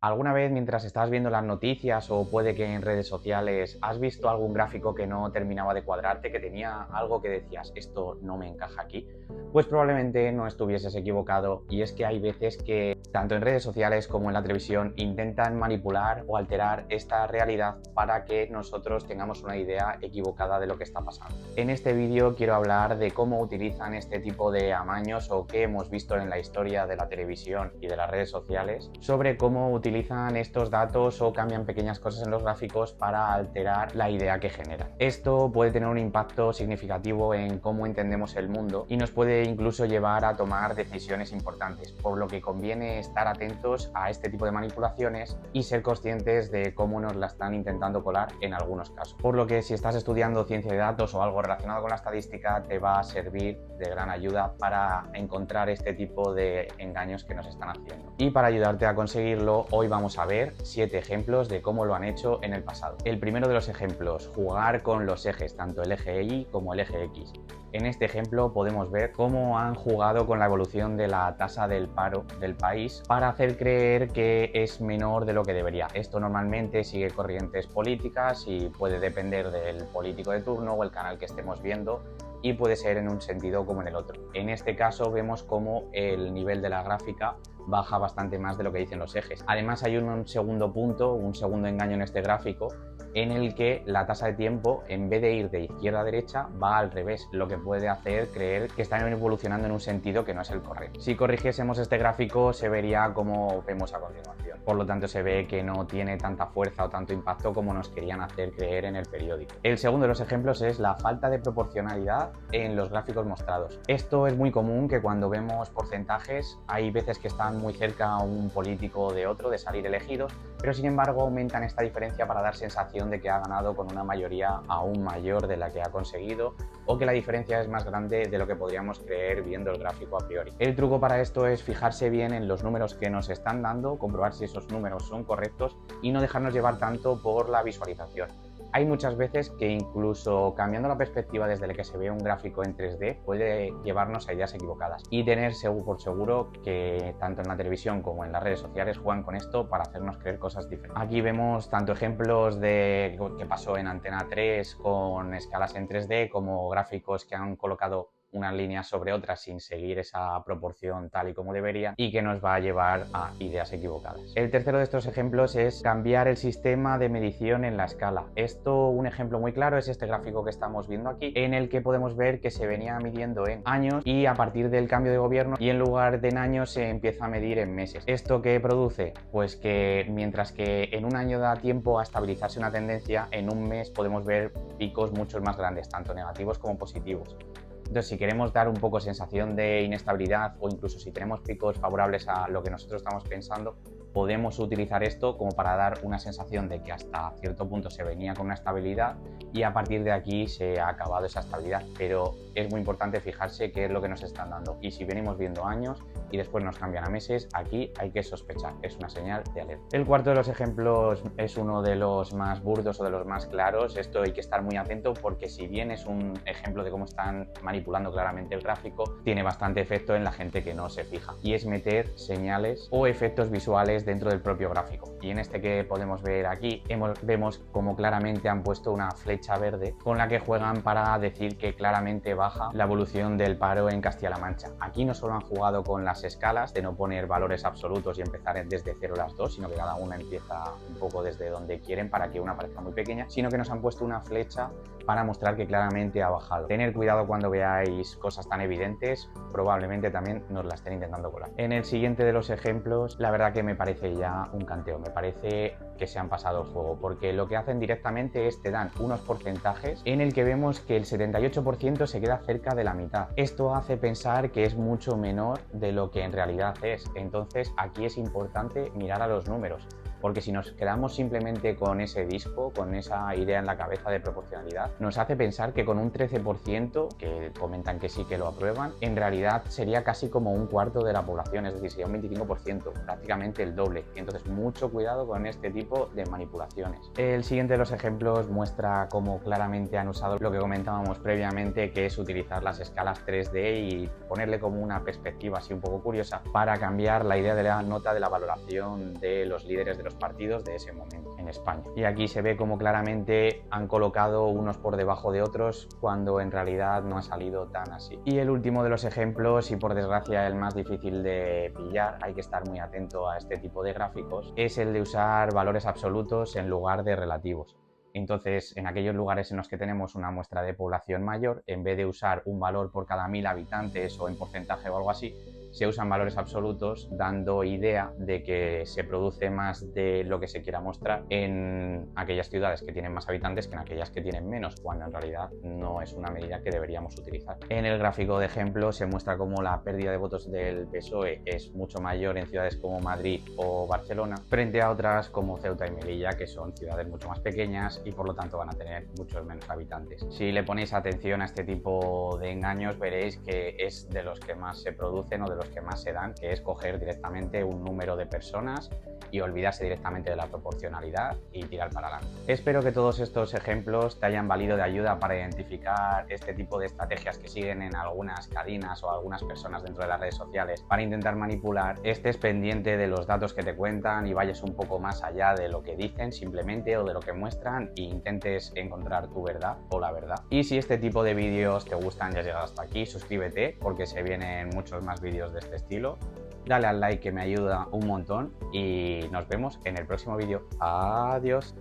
¿Alguna vez mientras estás viendo las noticias o puede que en redes sociales has visto algún gráfico que no terminaba de cuadrarte, que tenía algo que decías, esto no me encaja aquí? Pues probablemente no estuvieses equivocado, y es que hay veces que tanto en redes sociales como en la televisión intentan manipular o alterar esta realidad para que nosotros tengamos una idea equivocada de lo que está pasando. En este vídeo quiero hablar de cómo utilizan este tipo de amaños o qué hemos visto en la historia de la televisión y de las redes sociales sobre cómo utilizan estos datos o cambian pequeñas cosas en los gráficos para alterar la idea que generan. Esto puede tener un impacto significativo en cómo entendemos el mundo y nos puede incluso llevar a tomar decisiones importantes, por lo que conviene estar atentos a este tipo de manipulaciones y ser conscientes de cómo nos la están intentando colar en algunos casos. Por lo que si estás estudiando ciencia de datos o algo relacionado con la estadística, te va a servir de gran ayuda para encontrar este tipo de engaños que nos están haciendo. Y para ayudarte a conseguirlo, hoy vamos a ver 7 ejemplos de cómo lo han hecho en el pasado. El primero de los ejemplos, jugar con los ejes, tanto el eje Y como el eje X. En este ejemplo podemos ver cómo han jugado con la evolución de la tasa del paro del país para hacer creer que es menor de lo que debería. Esto normalmente sigue corrientes políticas y puede depender del político de turno o el canal que estemos viendo, y puede ser en un sentido como en el otro. En este caso vemos cómo el nivel de la gráfica baja bastante más de lo que dicen los ejes. Además hay un segundo punto, un segundo engaño en este gráfico, en el que la tasa de tiempo, en vez de ir de izquierda a derecha, va al revés, lo que puede hacer creer que están evolucionando en un sentido que no es el correcto. Si corrigiésemos este gráfico, se vería como vemos a continuación. Por lo tanto, se ve que no tiene tanta fuerza o tanto impacto como nos querían hacer creer en el periódico. El segundo de los ejemplos es la falta de proporcionalidad en los gráficos mostrados. Esto es muy común, que cuando vemos porcentajes hay veces que están muy cerca un político de otro de salir elegidos, pero sin embargo aumentan esta diferencia para dar sensación de que ha ganado con una mayoría aún mayor de la que ha conseguido, o que la diferencia es más grande de lo que podríamos creer viendo el gráfico a priori. El truco para esto es fijarse bien en los números que nos están dando, comprobar si esos números son correctos y no dejarnos llevar tanto por la visualización. Hay muchas veces que incluso cambiando la perspectiva desde la que se ve un gráfico en 3D puede llevarnos a ideas equivocadas, y tener por seguro que tanto en la televisión como en las redes sociales juegan con esto para hacernos creer cosas diferentes. Aquí vemos tanto ejemplos de que pasó en Antena 3 con escalas en 3D, como gráficos que han colocado unas líneas sobre otras sin seguir esa proporción tal y como deberían, y que nos va a llevar a ideas equivocadas. El tercero de estos ejemplos es cambiar el sistema de medición en la escala. Esto, un ejemplo muy claro, es este gráfico que estamos viendo aquí, en el que podemos ver que se venía midiendo en años y a partir del cambio de gobierno, y en lugar de en años se empieza a medir en meses. ¿Esto qué produce? Pues que mientras que en un año da tiempo a estabilizarse una tendencia, en un mes podemos ver picos mucho más grandes, tanto negativos como positivos. Entonces, si queremos dar un poco sensación de inestabilidad, o incluso si tenemos picos favorables a lo que nosotros estamos pensando, podemos utilizar esto como para dar una sensación de que hasta cierto punto se venía con una estabilidad y a partir de aquí se ha acabado esa estabilidad. Pero es muy importante fijarse qué es lo que nos están dando, y si venimos viendo años y después nos cambian a meses, aquí hay que sospechar, es una señal de alerta. El cuarto de los ejemplos es uno de los más burdos o de los más claros. Esto hay que estar muy atento, porque si bien es un ejemplo de cómo están manipulando claramente el gráfico, tiene bastante efecto en la gente que no se fija, y es meter señales o efectos visuales dentro del propio gráfico. Y en este que podemos ver aquí, vemos como claramente han puesto una flecha verde con la que juegan para decir que claramente baja la evolución del paro en Castilla-La Mancha. Aquí no solo han jugado con las escalas, de no poner valores absolutos y empezar desde 0 las dos, sino que cada una empieza un poco desde donde quieren para que una parezca muy pequeña, sino que nos han puesto una flecha para mostrar que claramente ha bajado. Tener cuidado cuando veáis cosas tan evidentes, probablemente también nos la estén intentando colar. En el siguiente de los ejemplos, la verdad que me parece ya un canteo, me parece que se han pasado el juego, porque lo que hacen directamente es te dan unos porcentajes en el que vemos que el 78% se queda cerca de la mitad. Esto hace pensar que es mucho menor de lo que en realidad es. Entonces aquí es importante mirar a los números, porque si nos quedamos simplemente con ese disco, con esa idea en la cabeza de proporcionalidad, nos hace pensar que con un 13%, que comentan que sí que lo aprueban, en realidad sería casi como un cuarto de la población, es decir, sería un 25%, prácticamente el doble. Entonces, mucho cuidado con este tipo de manipulaciones. El siguiente de los ejemplos muestra cómo claramente han usado lo que comentábamos previamente, que es utilizar las escalas 3D y ponerle como una perspectiva así un poco curiosa para cambiar la idea de la nota de la valoración de los líderes de los partidos de ese momento en España. Y aquí se ve cómo claramente han colocado unos por debajo de otros cuando en realidad no ha salido tan así. Y el último de los ejemplos, y por desgracia el más difícil de pillar, hay que estar muy atento a este tipo de gráficos, es el de usar valores absolutos en lugar de relativos. Entonces, en aquellos lugares en los que tenemos una muestra de población mayor, en vez de usar un valor por cada 1000 habitantes o en porcentaje o algo así, se usan valores absolutos, dando idea de que se produce más de lo que se quiera mostrar en aquellas ciudades que tienen más habitantes que en aquellas que tienen menos, cuando en realidad no es una medida que deberíamos utilizar. En el gráfico de ejemplo se muestra cómo la pérdida de votos del PSOE es mucho mayor en ciudades como Madrid o Barcelona, frente a otras como Ceuta y Melilla, que son ciudades mucho más pequeñas y por lo tanto van a tener muchos menos habitantes. Si le ponéis atención a este tipo de engaños, veréis que es de los que más se producen o de los que más se dan, que es coger directamente un número de personas y olvidarse directamente de la proporcionalidad y tirar para adelante. Espero que todos estos ejemplos te hayan valido de ayuda para identificar este tipo de estrategias que siguen en algunas cadenas o algunas personas dentro de las redes sociales para intentar manipular. Estés pendiente de los datos que te cuentan y vayas un poco más allá de lo que dicen simplemente o de lo que muestran e intentes encontrar tu verdad o la verdad. Y si este tipo de vídeos te gustan y has llegado hasta aquí, suscríbete porque se vienen muchos más vídeos de este estilo. Dale al like que me ayuda un montón y nos vemos en el próximo vídeo. Adiós.